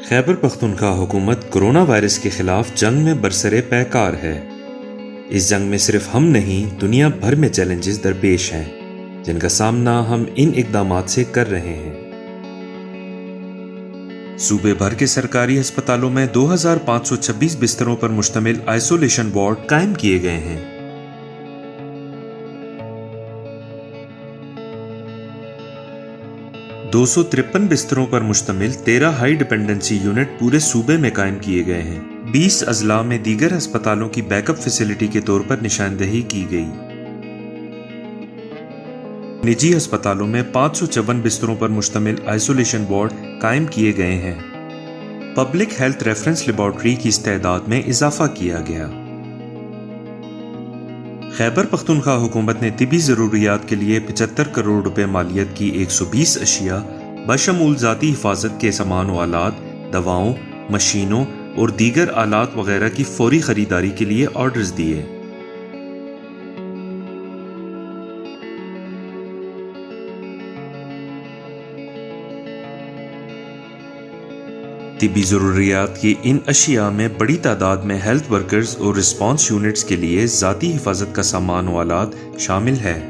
خیبر پختونخوا حکومت corona virus کے خلاف جنگ میں برسر پیکار ہے۔ اس جنگ میں صرف ہم نہیں، دنیا بھر میں چیلنجز درپیش ہیں جن کا سامنا ہم ان اقدامات سے کر رہے ہیں۔ صوبے بھر کے سرکاری ہسپتالوں میں 2526 بستروں پر مشتمل آئسولیشن وارڈ قائم کیے گئے ہیں۔ 253 بستروں پر مشتمل 13 ہائی ڈیپینڈنسی یونٹ پورے صوبے میں قائم کیے گئے ہیں۔ 20 اضلاع میں دیگر ہسپتالوں کی بیک اپ فیسلٹی کے طور پر نشاندہی کی گئی۔ نجی ہسپتالوں میں 554 بستروں پر مشتمل آئسولیشن وارڈ قائم کیے گئے ہیں۔ پبلک ہیلتھ ریفرنس لیبارٹری کی استعداد میں اضافہ کیا گیا۔ خیبر پختونخوا حکومت نے طبی ضروریات کے لیے 75 کروڑ روپے مالیت کی 120 اشیاء بشمول ذاتی حفاظت کے سامان و آلات، دواؤں، مشینوں اور دیگر آلات وغیرہ کی فوری خریداری کے لیے آرڈرز دیے۔ طبی ضروریات کی ان اشیاء میں بڑی تعداد میں ہیلتھ ورکرز اور رسپانس یونٹس کے لیے ذاتی حفاظت کا سامان و آلات شامل ہے۔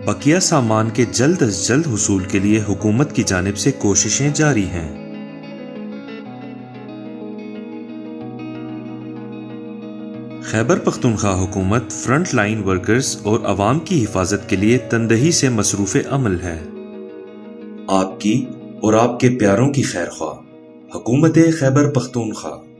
بقیہ سامان کے جلد از جلد حصول کے لیے حکومت کی جانب سے کوششیں جاری ہیں۔ خیبر پختونخوا حکومت فرنٹ لائن ورکرز اور عوام کی حفاظت کے لیے تندہی سے مصروف عمل ہے۔ آپ کی اور آپ کے پیاروں کی خیر خواہ، حکومت خیبر پختونخوا۔